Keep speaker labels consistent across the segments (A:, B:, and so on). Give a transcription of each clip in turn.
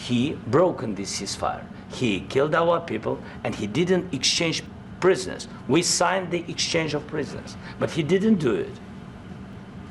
A: he broken this ceasefire. He killed our people, and he didn't exchange prisoners. We signed the exchange of prisoners, but he didn't do it.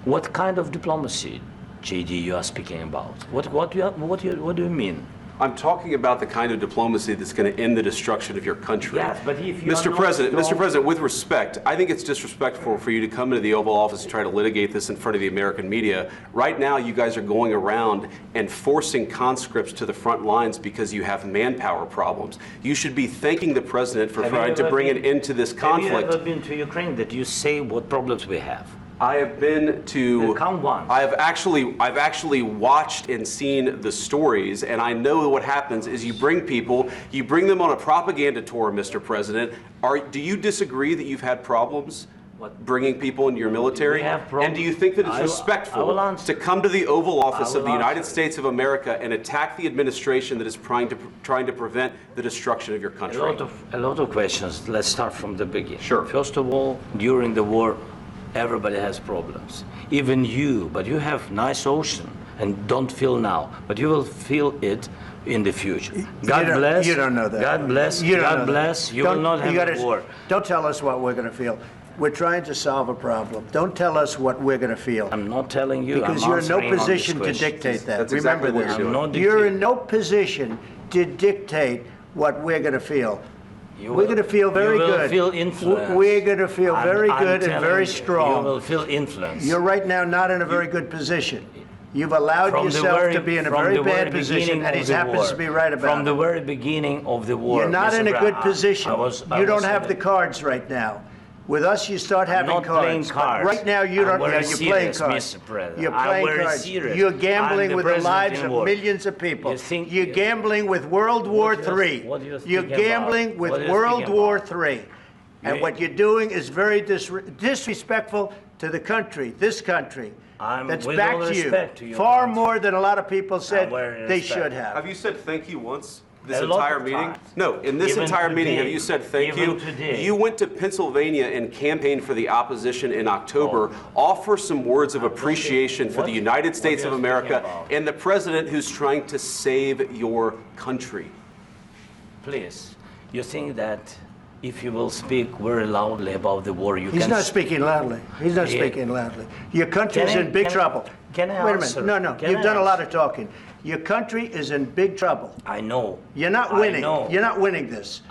A: What kind of diplomacy, JD, you are speaking about? What do you mean?
B: I'm talking about the kind of diplomacy that's going to end the destruction of your country.
A: Yes, but if you
B: Mr. President, with respect, I think it's disrespectful for you to come into the Oval Office and try to litigate this in front of the American media. Right now, you guys are going around and forcing conscripts to the front lines because you have manpower problems. You should be thanking the president for trying to bring an end to this conflict.
A: Have you ever been to Ukraine that you say what problems we have?
B: I have been to.
A: Come once.
B: I've actually watched and seen the stories, and I know what happens is you bring them on a propaganda tour, Mr. President. Do you disagree that you've had problems bringing people into your military?
A: We have problems.
B: And do you think that it's respectful to come to the Oval Office of the United States of America and attack the administration that is trying to prevent the destruction of your country?
A: A lot of questions. Let's start from the beginning.
B: Sure.
A: First of all, during the war, everybody has problems, even you, but you have nice ocean and don't feel now, but you will feel it in the future. God bless.
C: You don't know that.
A: God bless. God bless. You will not have a war.
C: Don't tell us what we're going to feel. We're trying to solve a problem. Don't tell us what we're going to feel.
A: I'm not telling you.
C: Because you're in no position to dictate that.
B: That's
C: Remember
B: exactly what you're
C: this. You're in no position to dictate what we're going to feel. We're going to feel very good.
A: You will feel influence.
C: We're going to feel very good and very strong.
A: You will feel influence.
C: You're right now not in a very good position. You've allowed yourself to be in a very bad position, and he happens to be right about it.
A: From the very beginning of the war.
C: You're not in a good position. You don't have the cards right now. With us, you start having cards.
A: I'm not playing cards.
C: Right now, you don't.
A: You're
C: playing cards.
A: Mr. President.
C: You're playing cards.
A: Serious.
C: You're gambling with the lives of millions of people. You're gambling with World War III. You're gambling with World War III. And what you're doing is very disrespectful to the country, this country. That's back to you. Far more than a lot of people said they should have.
B: Have you said thank you once? This entire meeting? No, in this entire meeting, have you said thank you? You went to Pennsylvania and campaigned for the opposition in October. Offer some words of appreciation for the United States of America and the president who's trying to save your country.
A: Please, you think that if you will speak very loudly about the war,
C: He's not speaking loudly. He's not speaking loudly. Your country is in big trouble.
A: Can I answer?
C: Wait a minute. No. You've done a lot of talking. Your country is in big trouble.
A: I know.
C: You're not winning. You're not winning this.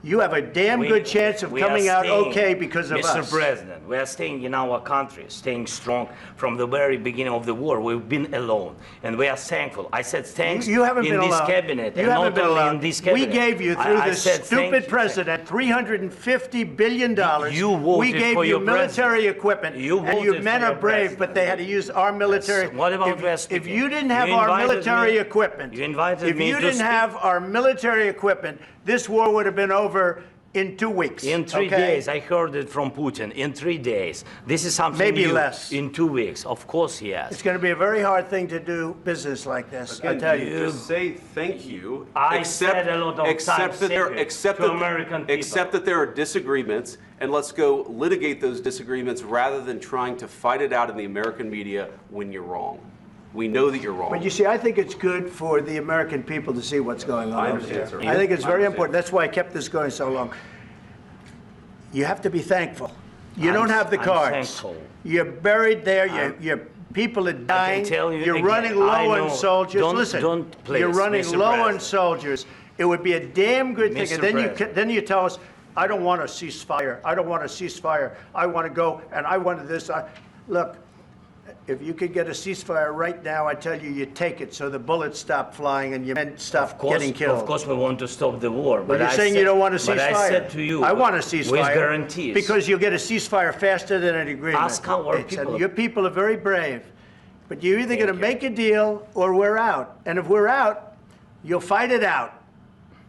C: You have a damn good chance of coming out okay because of us.
A: Mr. President, we are staying in our country, staying strong from the very beginning of the war. We've been alone, and we are thankful. I said thanks
C: you haven't
A: in
C: been
A: this
C: alone.
A: cabinet,
C: you
A: and
C: haven't
A: not
C: been
A: only
C: alone.
A: in this cabinet.
C: We gave you, through this stupid president, $350 billion.
A: You voted
C: we gave
A: for
C: you
A: your
C: military
A: president.
C: equipment,
A: You
C: and your
A: voted
C: men
A: for
C: are
A: your
C: brave,
A: president.
C: but they had to use our military.
A: What about
C: if you didn't have our military equipment,
A: you invited
C: if
A: me
C: you
A: to
C: didn't
A: speak.
C: have our military equipment, this war would have been over in 2 weeks.
A: In 3 days, I heard it from Putin. In 3 days, this is something
C: maybe
A: new.
C: less.
A: In 2 weeks, of course, yes.
C: It's going to be a very hard thing to do business like this.
B: Again,
C: I tell you.
B: Just say thank you.
A: I said a lot of times to American people.
B: Accept that there are disagreements, and let's go litigate those disagreements rather than trying to fight it out in the American media when you're wrong. We know that you're wrong.
C: But you see, I think it's good for the American people to see what's going on over there.
B: sir.
C: I think it's very important. That's why I kept this going so long. You have to be thankful. You don't have the cards.
A: Thankful.
C: You're buried there. Your people are dying. You're running low on soldiers. Listen, you're running low on soldiers. It would be a damn good thing. And then you tell us, I don't want a ceasefire. I don't want a ceasefire. I want to go, and I wanted this. Look, if you could get a ceasefire right now, I tell you, you take it so the bullets stop flying and your men stop getting killed.
A: Of course, we want to stop the war.
C: But you're saying you don't want a ceasefire.
A: But I said to you,
C: I want a ceasefire.
A: With guarantees.
C: Because you'll get a ceasefire faster than an agreement.
A: Ask our people.
C: And your people are very brave. But you're either going to make a deal or we're out. And if we're out, you'll fight it out.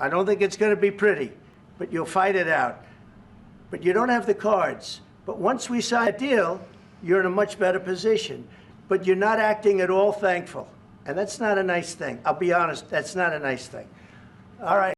C: I don't think it's going to be pretty, but you'll fight it out. But you don't have the cards. But once we sign a deal, you're in a much better position. But you're not acting at all thankful. And that's not a nice thing. I'll be honest, that's not a nice thing. All right.